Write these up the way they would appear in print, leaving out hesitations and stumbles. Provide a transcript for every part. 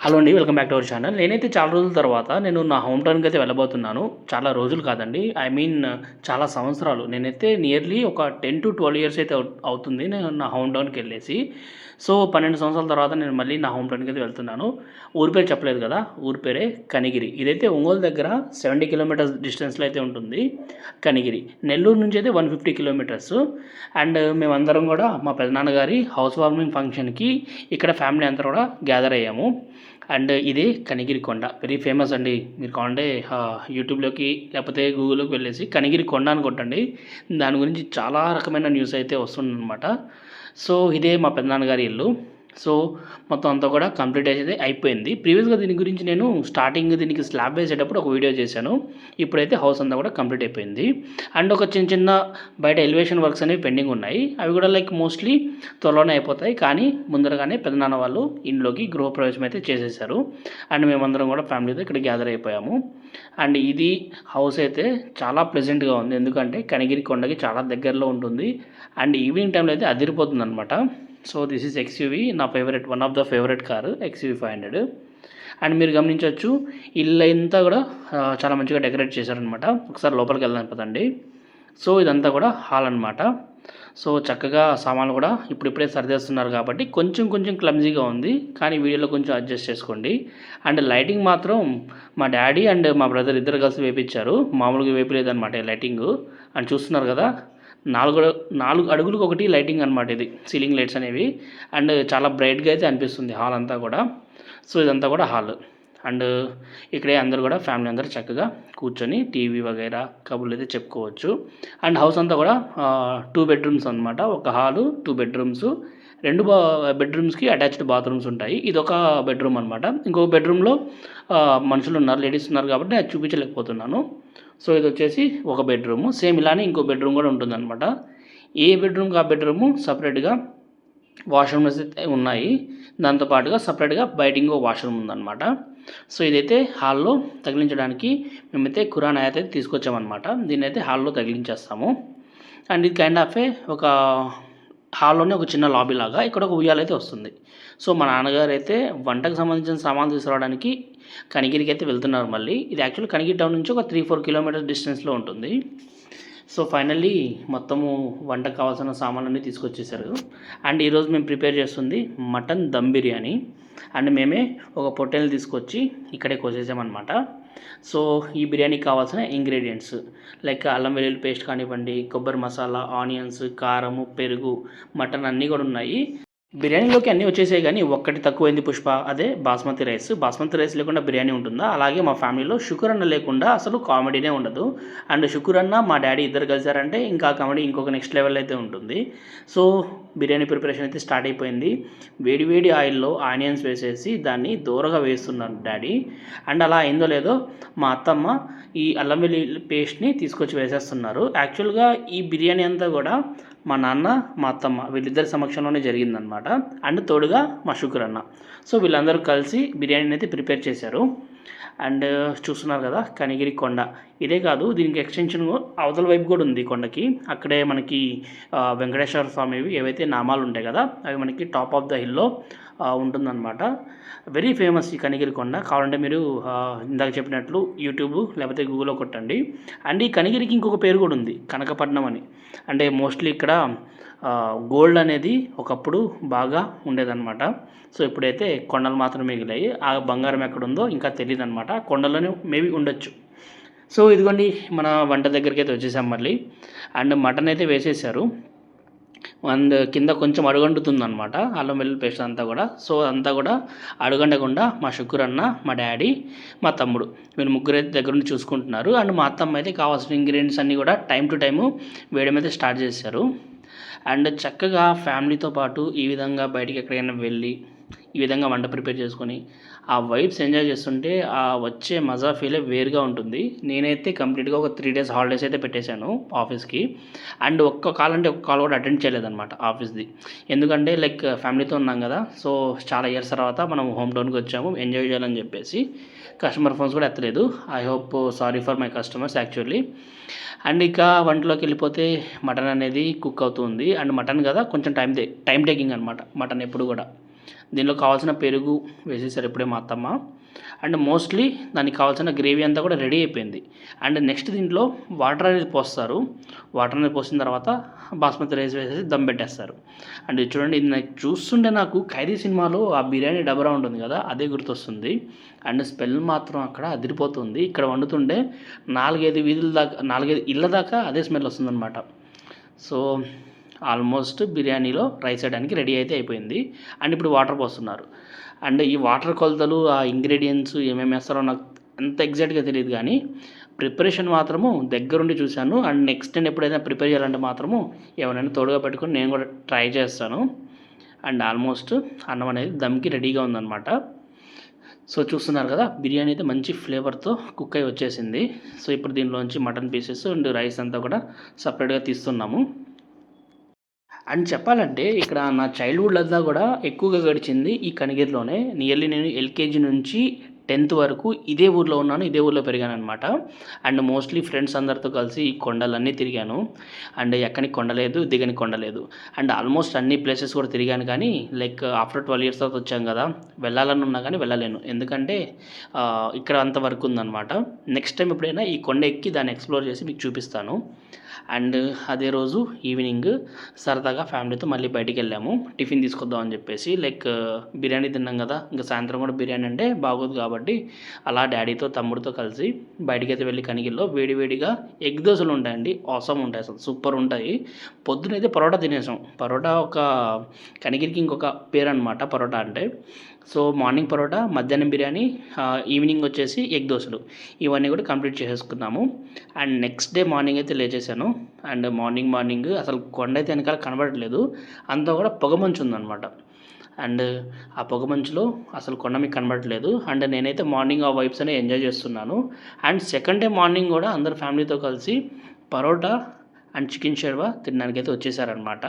Hello అండి, welcome back to our channel. నేనైతే చాలా రోజుల తర్వాత నేను నా హోమ్ టౌన్‌కి అయితే వెళ్ళబోతున్నాను. చాలా రోజులు కాదండి. చాలా సంవత్సరాలు. నేనైతే నియర్లీ ఒక 10-12 ఇయర్స్ అయితే అవుతుంది నేను నా హోమ్ టౌన్‌కెళ్ళేసి. సో, 12 సంవత్సరాల తర్వాత నేను మళ్ళీ నా హోమ్ టౌన్‌కి అయితే వెళ్తున్నాను. ఊరి పేరు చెప్పలేదు కదా! ఊరి పేరే కనిగిరి. ఇదైతే ఒంగోలు దగ్గర 70 కిలోమీటర్స్ డిస్టెన్స్‌లో అయితే ఉంటుంది కనిగిరి. నెల్లూరు నుంచి అయితే 150 కిలోమీటర్స్. అండ్ మేమందరం కూడా మా పెదనాన్నగారి హౌస్ వార్మింగ్ ఫంక్షన్‌కి ఇక్కడ ఫ్యామిలీ అంతా కూడా గ్యాదర్ అయ్యాము. అండ్ ఇది కనిగిరి కొండ వెరీ ఫేమస్ అండి. మీరు కావాలంటే యూట్యూబ్‌లోకి లేకపోతే గూగుల్‌లోకి వెళ్ళేసి కనిగిరి కొండ అని కొట్టండి. దాని గురించి చాలా రకమైన న్యూస్ అయితే వస్తుందనమాట. సో, ఇదే మా పెదనాన్నగారి ఇల్లు. సో, మొత్తం అంతా కూడా కంప్లీట్ అయితే అయిపోయింది. ప్రీవియస్‌గా దీని గురించి నేను దీనికి స్లాబ్ వేసేటప్పుడు ఒక వీడియో చేశాను. ఇప్పుడైతే హౌస్ అంతా కూడా కంప్లీట్ అయిపోయింది. అండ్ ఒక చిన్న చిన్న బయట ఎలివేషన్ వర్క్స్ అనేవి పెండింగ్ ఉన్నాయి. అవి కూడా మోస్ట్లీ త్వరలోనే అయిపోతాయి. కానీ ముందరగానే పెదనాన్న వాళ్ళు ఇంట్లోకి గృహప్రవేశం అయితే చేసేసారు. అండ్ మేమందరం కూడా ఫ్యామిలీతో ఇక్కడ గ్యాదర్ అయిపోయాము. అండ్ ఇది హౌస్ అయితే చాలా ప్లెజెంట్‌గా ఉంది. ఎందుకంటే కనిగిరి కొండకి చాలా దగ్గరలో ఉంటుంది. అండ్ ఈవినింగ్ టైంలో అయితే అదిరిపోతుందనమాట. సో, దిస్ ఈజ్ ఎక్స్‌యూవీ నా one of the favourite car XUV 500. And మీరు గమనించొచ్చు ఇల్లంతా కూడా చాలా మంచిగా డెకరేట్ చేశారనమాట. ఒకసారి లోపలికి వెళ్దాం పదండి. సో, ఇదంతా కూడా హాల్ అనమాట. సో, చక్కగా సామాన్లు కూడా ఇప్పుడిప్పుడే సర్దేస్తున్నారు కాబట్టి కొంచెం కొంచెం క్లమ్జీగా ఉంది. కానీ వీడియోలో కొంచెం అడ్జస్ట్ చేసుకోండి. అండ్ లైటింగ్ మాత్రం మా డాడీ అండ్ మా బ్రదర్ ఇద్దరు కలిసి వేపించారు. మామూలుగా వేపలేదనమాట ఈ లైటింగు. అండ్ చూస్తున్నారు కదా! 4 అడుగులకు ఒకటి లైటింగ్ అనమాట ఇది. సీలింగ్ లైట్స్ అనేవి. అండ్ చాలా బ్రైట్‌గా అయితే అనిపిస్తుంది హాల్ అంతా కూడా. సో, ఇదంతా కూడా హాల్. అండ్ ఇక్కడే అందరూ కూడా ఫ్యామిలీ అందరూ చక్కగా కూర్చొని టీవీ వగైరా కబుర్లు అయితే చెప్పుకోవచ్చు. అండ్ హౌస్ అంతా కూడా 2 బెడ్‌రూమ్స్ అనమాట. ఒక హాలు, 2 బెడ్‌రూమ్స్. 2 బెడ్‌రూమ్స్‌కి అటాచ్డ్ బాత్రూమ్స్ ఉంటాయి. ఇదొక బెడ్‌రూమ్ అనమాట. ఇంకొక బెడ్‌రూమ్‌లో మనుషులున్నారు, లేడీస్ ఉన్నారు కాబట్టి అది చూపించలేకపోతున్నాను. సో, ఇదొచ్చేసి ఒక బెడ్‌రూము. సేమ్ ఇలానే ఇంకో బెడ్‌రూమ్ కూడా ఉంటుందనమాట. ఏ బెడ్‌రూమ్‌కి ఆ బెడ్‌రూము సెపరేట్‌గా వాష్‌రూమ్స్ అయితే ఉన్నాయి. దాంతో పాటుగా సెపరేట్‌గా బయట ఇంకో వాష్‌రూమ్ ఉందనమాట. సో, ఇదైతే హాల్‌లో తగిలించడానికి మేమైతే ఖురానా అయితే తీసుకొచ్చామనమాట. దీన్నైతే హాల్‌లో తగిలించేస్తాము. అండ్ ఇది కైండ్ ఆఫ్ ఒక హాల్‌లోనే ఒక చిన్న లాబీ లాగా ఇక్కడ ఒక ఉయ్యాలైతే వస్తుంది. సో, మా నాన్నగారైతే వంటకు సంబంధించిన సామాన్లు తీసుకురావడానికి కనిగిరికి అయితే వెళ్తున్నారు మళ్ళీ. ఇది యాక్చువల్లీ కనిగిరి టౌన్ నుంచి ఒక 3-4 కిలోమీటర్స్ డిస్టెన్స్‌లో ఉంటుంది. సో, ఫైనల్లీ మొత్తము వంటకు కావాల్సిన సామాన్లన్నీ తీసుకొచ్చేసారు. అండ్ ఈరోజు మేము ప్రిపేర్ చేస్తుంది మటన్ దమ్ బిర్యానీ. అండ్ మేమే ఒక పొట్టేలుని తీసుకొచ్చి ఇక్కడే కోసేసామన్నమాట. సో, ఈ బిర్యానీకి కావాల్సిన ఇంగ్రీడియంట్స్ లైక్ అల్లం వెల్లుల్లి పేస్ట్ కానివ్వండి, కొబ్బరి మసాలా, ఆనియన్స్, కారము, పెరుగు, మటన్ అన్నీ కూడా ఉన్నాయి. బిర్యానీలోకి అన్నీ వచ్చేసాయి కానీ ఒక్కటి తక్కువైంది పుష్ప. అదే బాస్మతి రైస్. బాస్మతి రైస్ లేకుండా బిర్యానీ ఉంటుందా? అలాగే మా ఫ్యామిలీలో షుగర్ అన్న లేకుండా అసలు కామెడీనే ఉండదు. అండ్ షుగర్ అన్న మా డాడీ ఇద్దరు కలిసారంటే ఇంకా కామెడీ ఇంకొక నెక్స్ట్ లెవెల్ అయితే ఉంటుంది. సో, బిర్యానీ ప్రిపరేషన్ అయితే స్టార్ట్ అయిపోయింది. వేడి వేడి ఆయిల్లో ఆనియన్స్ వేసేసి దాన్ని దూరగా వేస్తున్నారు డాడీ. అండ్ అలా అయిందో లేదో మా అత్తమ్మ ఈ అల్లం వెల్లుల్లి పేస్ట్ని తీసుకొచ్చి వేసేస్తున్నారు. యాక్చువల్గా ఈ బిర్యానీ అంతా కూడా మా నాన్న, మా అత్తమ్మ వీళ్ళిద్దరి సమక్షంలోనే జరిగిందనమాట. అండ్ తోడుగా మా షుగర్ అన్న. సో, వీళ్ళందరూ కలిసి బిర్యానీని అయితే ప్రిపేర్ చేశారు. అండ్ చూస్తున్నారు కదా కనిగిరి కొండ. ఇదే కాదు దీనికి ఎక్స్టెన్షన్ అవతల వైపు కూడా ఉంది కొండకి. అక్కడే మనకి వెంకటేశ్వర స్వామివి ఏవైతే నామాలు ఉంటాయి కదా అవి మనకి టాప్ ఆఫ్ ద హిల్లో ఉంటుందన్నమాట. వెరీ ఫేమస్ ఈ కనిగిరి కొండ. కావాలంటే మీరు ఇందాక చెప్పినట్లు యూట్యూబ్ లేకపోతే గూగుల్లో కొట్టండి. అండ్ ఈ కనిగిరికి ఇంకొక పేరు కూడా ఉంది, కనకపట్నం అని. అంటే మోస్ట్లీ ఇక్కడ గోల్డ్ అనేది ఒకప్పుడు బాగా ఉండేదన్నమాట. సో, ఇప్పుడైతే కొండలు మాత్రమే మిగిలాయి. ఆ బంగారం ఎక్కడుందో ఇంకా తెలియదన్నమాట. కొండలోనే మేబీ ఉండొచ్చు. సో, ఇదిగోండి మన వంట దగ్గరికి అయితే వచ్చేసాం మళ్ళీ. అండ్ మటన్ అయితే వేసేసారు. అండ్ కింద కొంచెం అడుగంటుతుందనమాట అల్లం వెల్లుల్లి పేస్ట్ అంతా కూడా. సో, అంతా కూడా అడుగంటకుండా మా షుక్కర్ అన్న, మా డాడీ, మా తమ్ముడు వీళ్ళు ముగ్గురు అయితే దగ్గర నుండి చూసుకుంటున్నారు. అండ్ మా అత్తమ్మ అయితే కావాల్సిన ఇంగ్రీడియంట్స్ అన్నీ కూడా టైం టు టైము వేయడం అయితే స్టార్ట్ చేశారు. అండ్ చక్కగా ఫ్యామిలీతో పాటు ఈ విధంగా బయటికి ఎక్కడికైనా వెళ్ళి ఈ విధంగా వంట ప్రిపేర్ చేసుకొని ఆ వైబ్స్ ఎంజాయ్ చేస్తుంటే ఆ వచ్చే మజా ఫీలే వేరుగా ఉంటుంది. నేనైతే కంప్లీట్గా ఒక 3 డేస్ హాలిడేస్ అయితే పెట్టేశాను ఆఫీస్కి. అండ్ ఒక్క కాల్ కూడా అటెండ్ చేయలేదన్నమాట ఆఫీస్ది. ఎందుకంటే ఫ్యామిలీతో ఉన్నాం కదా. సో, చాలా ఇయర్స్ తర్వాత మనం హోమ్ టౌన్కి వచ్చాము ఎంజాయ్ చేయాలని చెప్పేసి. కస్టమర్ ఫోన్స్ కూడా ఎత్తలేదు. I hope sorry for my customers actually. And ఇక వంటలోకి వెళ్ళిపోతే మటన్ అనేది కుక్ అవుతుంది. అండ్ మటన్ కదా కొంచెం టైం టేకింగ్ అనమాట మటన్ ఎప్పుడు కూడా. దీనిలో కావాల్సిన పెరుగు వేసేసారు ఇప్పుడే మా అత్తమ్మ. అండ్ మోస్ట్లీ దానికి కావాల్సిన గ్రేవీ అంతా కూడా రెడీ అయిపోయింది. అండ్ నెక్స్ట్ దీంట్లో వాటర్ అనేది పోస్తారు. వాటర్ అనేది పోసిన తర్వాత బాస్మతి రైస్ వేసేసి దమ్ పెట్టేస్తారు. అండ్ ఇది చూడండి, ఇది నాకు చూస్తుంటే నాకు ఖైదీ సినిమాలో ఆ బిర్యానీ డబరా ఉంటుంది కదా, అదే గుర్తొస్తుంది. అండ్ స్మెల్ మాత్రం అక్కడ అదిరిపోతుంది. ఇక్కడ వండుతుంటే 4-5 వీధుల దాకా, 4-5 ఇళ్ళ దాకా అదే స్మెల్ వస్తుందన్నమాట. సో ఆల్మోస్ట్ బిర్యానీలో రైస్ వేయడానికి రెడీ అయితే అయిపోయింది. అండ్ ఇప్పుడు వాటర్ పోస్తున్నారు. అండ్ ఈ వాటర్ కొలతలు, ఆ ఇంగ్రీడియంట్స్ ఏమేమి వేస్తారో నాకు అంత ఎగ్జాక్ట్గా తెలియదు, కానీ ప్రిపరేషన్ మాత్రము దగ్గరుండి చూశాను. అండ్ నెక్స్ట్ టైం ఎప్పుడైనా ప్రిపేర్ చేయాలంటే మాత్రము ఎవరైనా తోడుగా పెట్టుకొని నేను కూడా ట్రై చేస్తాను. అండ్ ఆల్మోస్ట్ అన్నం అనేది దమ్కి రెడీగా ఉందన్నమాట. సో చూస్తున్నారు కదా, బిర్యానీ అయితే మంచి ఫ్లేవర్తో కుక్ అయి వచ్చేసింది. సో ఇప్పుడు దీనిలోంచి మటన్ పీసెస్ అండ్ రైస్ అంతా కూడా సపరేట్గా తీస్తున్నాము. అండ్ చెప్పాలంటే ఇక్కడ నా చైల్డ్హుడ్ అంతా కూడా ఎక్కువగా గడిచింది ఈ కనిగిరిలోనే. నియర్లీ నేను ఎల్కేజీ నుంచి 10th వరకు ఇదే ఊర్లో ఉన్నాను, ఇదే ఊర్లో పెరిగాననమాట. అండ్ మోస్ట్లీ ఫ్రెండ్స్ అందరితో కలిసి ఈ కొండలన్నీ తిరిగాను. అండ్ ఎక్కని కొండలేదు, దిగని కొండలేదు. అండ్ ఆల్మోస్ట్ అన్ని ప్లేసెస్ కూడా తిరిగాను, కానీ లైక్ ఆఫ్టర్ 12 years తర్వాత వచ్చాం కదా, వెళ్ళాలని ఉన్నా కానీ వెళ్ళలేను. ఎందుకంటే ఇక్కడ అంత వర్క్ ఉందన్నమాట. నెక్స్ట్ టైం ఎప్పుడైనా ఈ కొండ ఎక్కి దాన్ని ఎక్స్ప్లోర్ చేసి మీకు చూపిస్తాను. అండ్ అదే రోజు ఈవినింగ్ సరదాగా ఫ్యామిలీతో మళ్ళీ బయటికి వెళ్ళాము టిఫిన్ తీసుకొద్దాం అని చెప్పేసి. లైక్ బిర్యానీ తిన్నాం కదా, ఇంకా సాయంత్రం కూడా బిర్యానీ అంటే బాగోదు కాబట్టి అలా డాడీతో తమ్ముడితో కలిసి బయటికి అయితే వెళ్ళి కనిగిరిలో వేడివేడిగా ఎగ్ దోశలు ఉంటాయండి. ఆసమ్ ఉంటాయి, అసలు సూపర్ ఉంటాయి. పొద్దునైతే పరోటా తినేసాం. పరోటా ఒక కనిగిరికి ఇంకొక పేరు అనమాట పరోటా అంటే. సో మార్నింగ్ పరోటా, మధ్యాహ్నం బిర్యానీ, ఈవినింగ్ వచ్చేసి ఎగ్ దోశలు, ఇవన్నీ కూడా కంప్లీట్ చేసేసుకున్నాము. అండ్ నెక్స్ట్ డే మార్నింగ్ అయితే లేచేసాను. అండ్ మార్నింగ్ అసలు కొండ అయితే వెనకాల కనబడట్లేదు, అంతా కూడా పొగమంచు ఉందన్నమాట. అండ్ ఆ పొగమంచులో అసలు కొండ మీకు కనబడట్లేదు. అండ్ నేనైతే మార్నింగ్ ఆ వైబ్స్ అనేవి ఎంజాయ్ చేస్తున్నాను. అండ్ సెకండ్ డే మార్నింగ్ కూడా అందరు ఫ్యామిలీతో కలిసి పరోటా అండ్ చికెన్ షెర్వా తినడానికి అయితే వచ్చేసారనమాట.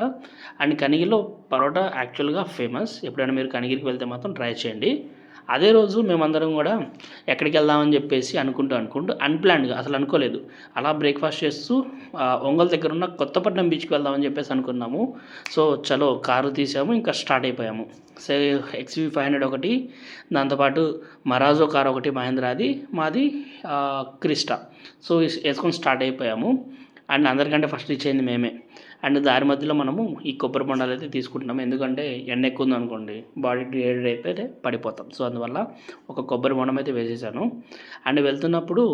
అండ్ కనిగిరిలో పరోటా యాక్చువల్గా ఫేమస్. ఎప్పుడైనా మీరు కనిగిరికి వెళ్తే మాత్రం ట్రై చేయండి. అదే రోజు మేమందరం కూడా ఎక్కడికి వెళ్దామని చెప్పేసి అనుకుంటూ అన్ప్లాన్డ్గా, అసలు అనుకోలేదు, అలా బ్రేక్ఫాస్ట్ చేస్తూ ఒంగోలు దగ్గర ఉన్న కొత్తపట్నం బీచ్కి వెళ్దామని చెప్పేసి అనుకున్నాము. సో చలో కారు తీసాము, ఇంకా స్టార్ట్ అయిపోయాము. సో XV 500 ఒకటి, దాంతోపాటు మరాజో కార్ ఒకటి మహేంద్రాది, మాది క్రిస్టా. సో వేసుకొని స్టార్ట్ అయిపోయాము. అండ్ అందరికంటే ఫస్ట్ రీచ్ అయింది మేమే. అండ్ దారి మధ్యలో మనము ఈ కొబ్బరి బొండాలు అయితే తీసుకుంటున్నాము, ఎందుకంటే ఎండ ఎక్కువ ఉందనుకోండి బాడీ డిహైడ్రేట్ అయిపోతే పడిపోతాం. సో అందువల్ల ఒక కొబ్బరి బొండం అయితే వేసేసాను. అండ్ వెళ్తున్నప్పుడు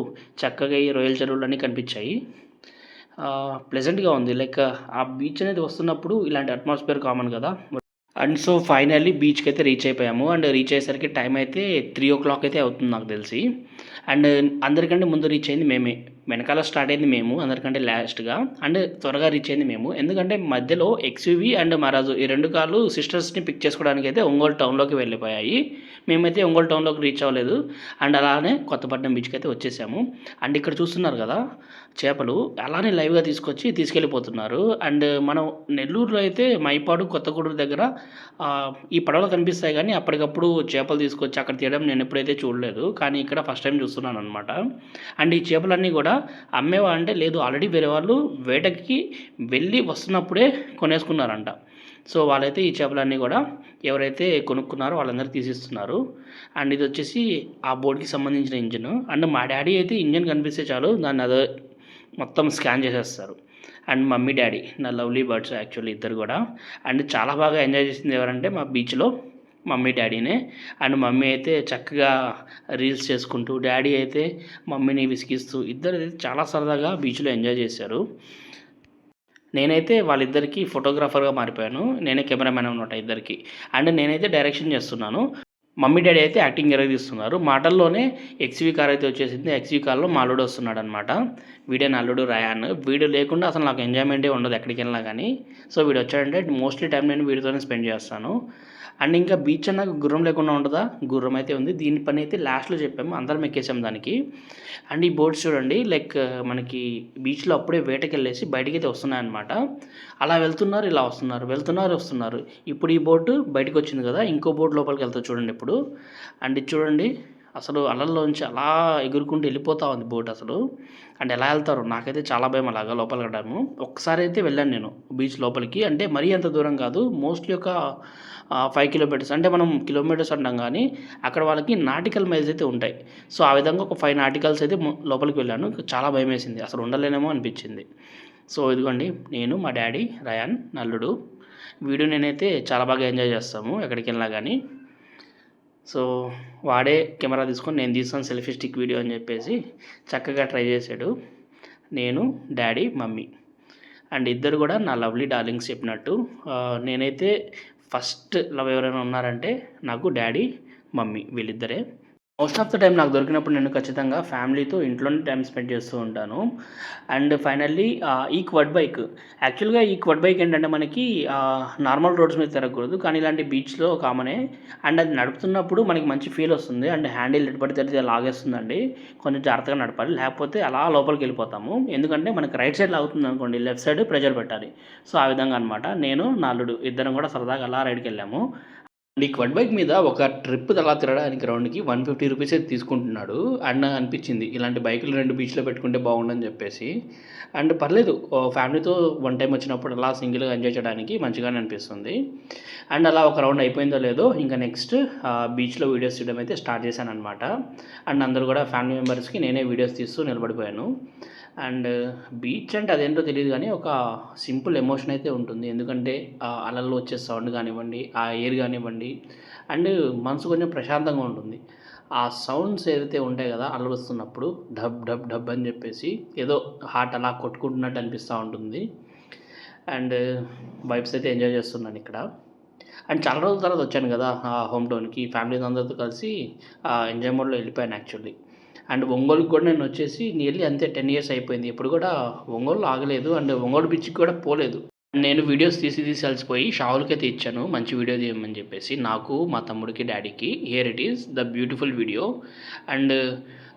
చక్కగా ఈ రొయ్యల చెరువులన్నీ కనిపించాయి. ప్లెజెంట్గా ఉంది. లైక్ ఆ బీచ్ అనేది వస్తున్నప్పుడు ఇలాంటి అట్మాస్ఫియర్ కామన్ కదా. అండ్ సో ఫైనల్లీ బీచ్కి అయితే రీచ్ అయిపోయాము. అండ్ రీచ్ అయ్యేసరికి టైం అయితే 3 o'clock అయితే అవుతుంది నాకు తెలిసి. అండ్ అందరికంటే ముందు రీచ్ అయింది మేమే. వెనకాల స్టార్ట్ అయింది మేము అందరికంటే లాస్ట్గా. అండ్ త్వరగా రీచ్ అయింది మేము, ఎందుకంటే మధ్యలో XUV అండ్ మరాజు ఈ 2 కార్లు సిస్టర్స్ని పిక్ చేసుకోవడానికి అయితే ఒంగోలు టౌన్లోకి వెళ్ళిపోయాయి. మేమైతే ఒంగోలు టౌన్లోకి రీచ్ అవ్వలేదు. అండ్ అలానే కొత్తపట్నం బీచ్కి అయితే వచ్చేసాము. అండ్ ఇక్కడ చూస్తున్నారు కదా చేపలు, అలానే లైవ్గా తీసుకెళ్ళిపోతున్నారు. అండ్ మనం నెల్లూరులో అయితే మైపాడు, కొత్తగూడూరు దగ్గర ఈ పడవలు కనిపిస్తాయి, కానీ అప్పటికప్పుడు చేపలు తీసుకొచ్చి అక్కడ తీయడం నేను ఎప్పుడైతే చూడలేదు, కానీ ఇక్కడ ఫస్ట్ టైం చూస్తున్నాను అనమాట. అండ్ ఈ చేపలన్నీ కూడా అమ్మేవా అంటే లేదు, ఆల్రెడీ వేరే వాళ్ళు వేటకి వెళ్ళి వస్తున్నప్పుడే కొనేసుకున్నారంట. సో వాళ్ళైతే ఈ చేపలన్నీ కూడా ఎవరైతే కొనుక్కున్నారో వాళ్ళందరూ తీసిస్తున్నారు. అండ్ ఇది వచ్చేసి ఆ బోట్కి సంబంధించిన ఇంజిన్. అండ్ మా డాడీ అయితే ఇంజిన్ కనిపిస్తే చాలు దాన్ని అదే మొత్తం స్కాన్ చేసేస్తారు. అండ్ మమ్మీ డాడీ, నా లవ్లీ బర్డ్స్ యాక్చువల్లీ ఇద్దరు కూడా. అండ్ చాలా బాగా ఎంజాయ్ చేసింది ఎవరంటే మా బీచ్లో మమ్మీ డాడీనే. అండ్ మమ్మీ అయితే చక్కగా రీల్స్ చేసుకుంటూ, డాడీ అయితే మమ్మీని విసిగిస్తూ, ఇద్దరు అయితే చాలా సరదాగా బీచ్లో ఎంజాయ్ చేశారు. నేనైతే వాళ్ళిద్దరికీ ఫోటోగ్రాఫర్గా మారిపోయాను. నేనే కెమెరామెన్ అనమాట ఇద్దరికి. అండ్ నేనైతే డైరెక్షన్ చేస్తున్నాను, మమ్మీ డాడీ అయితే యాక్టింగ్ తీస్తున్నారు. మాటల్లోనే XV కార్ అయితే వచ్చేసింది. XV కార్లో మా అల్లుడు వస్తున్నాడు అనమాట. వీడే నా అల్లుడు రయాన్. వీడు లేకుండా అసలు నాకు ఎంజాయ్మెంటే ఉండదు ఎక్కడికి వెళ్ళినా కానీ. సో వీడు వచ్చాడంటే మోస్ట్లీ టైం నేను వీడితోనే స్పెండ్ చేస్తాను. అండ్ ఇంకా బీచ్ అన్నాక గుర్రం లేకుండా ఉండదా, గుర్రం అయితే ఉంది. దీని పని అయితే లాస్ట్లో చెప్పాము, అందరం ఎక్కేసాం దానికి. అండ్ ఈ బోట్స్ చూడండి, లైక్ మనకి బీచ్లో అప్పుడే వేటకి వెళ్ళేసి బయటికి అయితే వస్తున్నాయన్నమాట. అలా వెళ్తున్నారు, ఇలా వస్తున్నారు. ఇప్పుడు ఈ బోటు బయటకు వచ్చింది కదా, ఇంకో బోట్ లోపలికి వెళ్తుంది చూడండి ఇప్పుడు. అండ్ ఇది చూడండి, అసలు అలల్లోంచి అలా ఎగురుకుంటూ వెళ్ళిపోతా ఉంది బోట్ అసలు. అండ్ ఎలా వెళ్తారు, నాకైతే చాలా భయం అలాగా లోపలికి వెళ్ళాము. ఒక్కసారి అయితే వెళ్ళాను నేను బీచ్ లోపలికి, అంటే మరీ అంత దూరం కాదు, మోస్ట్లీ ఒక 5 కిలోమీటర్స్ అంటే మనం కిలోమీటర్స్ అంటాం కానీ అక్కడ వాళ్ళకి నాటికల్ మైల్స్ అయితే ఉంటాయి. సో, ఆ విధంగా ఒక 5 నాటికల్స్ అయితే లోపలికి వెళ్ళాను. చాలా భయమేసింది. అసలు ఉండలేనేమో అనిపించింది. సో, ఇదిగోండి నేను, మా డ్యాడీ, రయాన్, నల్లుడు. వీడు నేనైతే చాలా బాగా ఎంజాయ్ చేస్తాము ఎక్కడికెళ్ళినా గానీ. సో, వాడే కెమెరా తీసుకొని నేను తీస్తాను సెల్ఫీ స్టిక్ వీడియో అని చెప్పేసి చక్కగా ట్రై చేశాడు. నేను, డ్యాడీ, మమ్మీ అండ్ ఇద్దరు కూడా నా లవ్లీ డార్లింగ్స్ చెప్పినట్టు. నేనైతే ఫస్ట్ లవ్ ఎవరైనా ఉన్నారంటే నాకు డ్యాడీ, మమ్మీ వీళ్ళిద్దరే. మోస్ట్ ఆఫ్ ద టైమ్ నాకు దొరికినప్పుడు నేను ఖచ్చితంగా ఫ్యామిలీతో ఇంట్లోనే టైమ్ స్పెండ్ చేస్తూ ఉంటాను. అండ్ ఫైనల్లీ ఈ క్వడ్ బైక్ యాక్చువల్‌గా ఈ క్వడ్ బైక్ ఏంటంటే మనకి నార్మల్ రోడ్స్ మీద తిరగకూడదు. కానీ ఇలాంటి బీచ్‌లో కామనే. అండ్ అది నడుపుతున్నప్పుడు మనకి మంచి ఫీల్ వస్తుంది. అండ్ హ్యాండిల్ ఎటు పడితే అటు లాగేస్తుందండి. కొంచెం జాగ్రత్తగా నడపాలి. లేకపోతే అలా లోపలికెళ్ళిపోతాము. ఎందుకంటే మనకి రైట్ సైడ్ లాగుతుందనుకోండి, లెఫ్ట్ సైడ్ ప్రెషర్ పెట్టాలి. సో, ఆ విధంగా అనమాట. నేను, నా అల్లుడు ఇద్దరం కూడా సరదాగా అలా రైడ్‌కెళ్ళాము. ఈ క్వడ్ బైక్ మీద ఒక ట్రిప్ అలా తిరగడానికి రౌండ్‌కి 150 రూపీసే తీసుకుంటున్నాడు. అండ్ అనిపించింది ఇలాంటి బైకులు 2 బీచ్‌లో పెట్టుకుంటే బాగుండని చెప్పేసి. అండ్ పర్లేదు ఫ్యామిలీతో వన్ టైమ్ వచ్చినప్పుడు అలా సింగిల్‌గా ఎంజాయ్ చేయడానికి మంచిగానే అనిపిస్తుంది. అండ్ అలా ఒక రౌండ్ అయిపోయిందో లేదో ఇంకా నెక్స్ట్ బీచ్‌లో వీడియోస్ తీయడం అయితే స్టార్ట్ చేశాననమాట. అండ్ అందరూ కూడా ఫ్యామిలీ మెంబర్స్‌కి నేనే వీడియోస్ తీస్తూ నిలబడిపోయాను. అండ్ బీచ్ అంటే అదేంటో తెలీదు గానీ, ఒక సింపుల్ ఎమోషన్ అయితే ఉంటుంది. ఎందుకంటే అలల్లో వచ్చే సౌండ్ గానివ్వండి, ఆ ఎయిర్ గానివ్వండి, అండ్ మనసు కొంచెం ప్రశాంతంగా ఉంటుంది. ఆ సౌండ్స్ ఏవైతే ఉంటాయి గదా! అలలొస్తున్నప్పుడు ఢబ్ ఢబ్ ఢబ్ అని జెప్పేసి ఏదో హార్ట్ అలా కొట్టుకుంటున్నట్టు అనిపిస్తా ఉంటుంది. అండ్ వైబ్స్ అయితే ఎంజాయ్ చేస్తున్నానిక్కడ. అండ్ చాలా రోజుల తర్వాత వచ్చాను గదా! హోమ్ టౌన్‌కి ఫ్యామిలీతో అందరితో కలిసి ఎంజాయ్ మోడ్‌లో వెళ్ళిపోయాను యాక్చువల్లీ. అండ్ ఒంగోలుకి కూడా నేనొచ్చేసి నియర్లీ అంతే 10 ఇయర్స్ అయిపోయింది. ఎప్పుడు కూడా ఒంగోలులో ఆగలేదు. అండ్ ఒంగోలు బీచ్‌కి కూడా పోలేదు. నేను వీడియోస్ తీసి అలసిపోయి షావులకైతే ఇచ్చాను. మంచి వీడియో తీయమని చెప్పేసి. నాకు, మా తమ్ముడికి, డ్యాడీకి. Here it is the beautiful video. And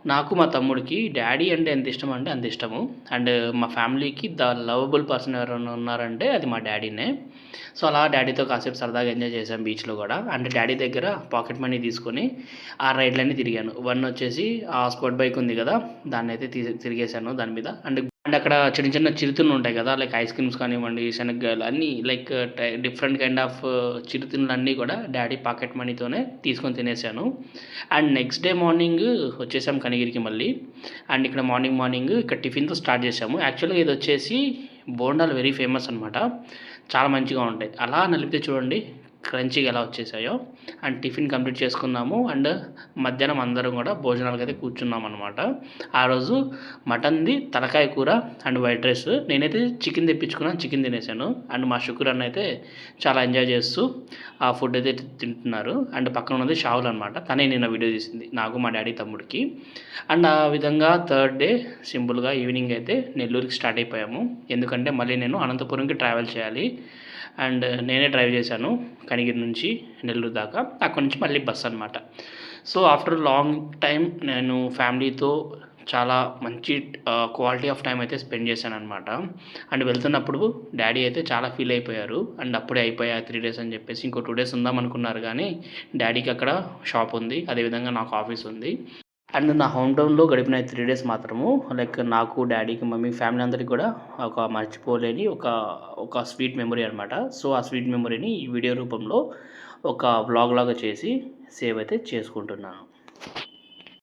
నాకు, మా తమ్ముడికి డ్యాడీ అంటే ఎంత ఇష్టం అంటే అంత ఇష్టము. అండ్ మా ఫ్యామిలీకి ద లవబుల్ పర్సన్ ఎవరైనా ఉన్నారంటే అది మా డ్యాడీనే. సో, అలా డ్యాడీతో కాసేపు సరదాగా ఎంజాయ్ చేశాం బీచ్‌లో గూడా. అండ్ డ్యాడీ దగ్గర పాకెట్ మనీ తీసుకొని ఆ రైడ్‌లన్నీ తిరిగాను. వన్ వచ్చేసి ఆ స్క్వాడ్ బైక్ ఉంది గదా! దాన్నయితే తిరిగేశాను దాని మీద. అండ్ అక్కడ చిన్న చిన్న చిరుతిళ్ళు కదా! లైక్ ఐస్ క్రీమ్స్ కానివ్వండి, శనగకాయలు అన్నీ లైక్ డిఫరెంట్ కైండ్ ఆఫ్ చిరుతిళ్ళన్నీ కూడా డ్యాడీ పాకెట్ మనీతోనే తీసుకొని తినేసాను. అండ్ నెక్స్ట్ డే మార్నింగ్ వచ్చేసాం కనిగిరికి మళ్ళీ. అండ్ ఇక్కడ మార్నింగ్ ఇక్కడ టిఫిన్‌తో స్టార్ట్ చేశాము. యాక్చువల్‌గా ఇదొచ్చేసి బోండాలు వెరీ ఫేమస్ అనమాట. చాలా మంచిగా ఉంటాయి. అలా నలిపితే చూడండి క్రంచీగా ఎలా వచ్చేసాయో. అండ్ టిఫిన్ కంప్లీట్ చేసుకున్నాము. అండ్ మధ్యాహ్నం అందరం కూడా భోజనాలకైతే కూర్చున్నామనమాట. ఆ రోజు మటన్‌ది తలకాయ కూర అండ్ వైట్ రైస్. నేనైతే చికెన్ తెప్పించుకున్నాను. చికెన్ తినేసాను. అండ్ మా షుకర్ అన్న అయితే చాలా ఎంజాయ్ చేస్తూ ఆ ఫుడ్ అయితే తింటున్నారు. అండ్ పక్కన ఉన్నది షావుల్ అనమాట. తనే నిన్న వీడియో తీసింది. నాకు, మా డ్యాడీ, తమ్ముడికి. అండ్ ఆ విధంగా థర్డ్ డే సింపుల్‌గా ఈవినింగ్ అయితే నెల్లూరుకి స్టార్ట్ అయిపోయాము. ఎందుకంటే మళ్ళీ నేను అనంతపురంకి ట్రావెల్ చేయాలి. అండ్ నేనే డ్రైవ్ చేశాను కనిగిరి నుంచి నెల్లూరు దాకా. అక్కడి నుంచి మళ్ళీ బస్ అనమాట. సో, ఆఫ్టర్ లాంగ్ టైమ్ నేను ఫ్యామిలీతో చాలా మంచి క్వాలిటీ ఆఫ్ టైమ్ అయితే స్పెండ్ చేశాననమాట. అండ్ వెళ్తున్నప్పుడు డ్యాడీ అయితే చాలా ఫీల్ అయిపోయారు. అండ్ అప్పుడే అయిపోయా 3 డేస్ అని చెప్పేసి. ఇంకో 2 డేస్ ఉందామనుకున్నారు కానీ డ్యాడీకి అక్కడ షాప్ ఉంది. అదేవిధంగా నాకు ఆఫీస్ ఉంది. అండ్ నా హోమ్ టౌన్‌లో గడిపిన 3 డేస్ మాత్రము లైక్ నాకు, డ్యాడీకి, మమ్మీ ఫ్యామిలీ అందరికి కూడా ఒక మర్చిపోలేని ఒక స్వీట్ మెమరీ అనమాట. సో, ఆ స్వీట్ మెమరీని ఈ వీడియో రూపంలో ఒక వ్లాగ్ లాగా చేసి సేవ్ అయితే చేసుకుంటున్నాను.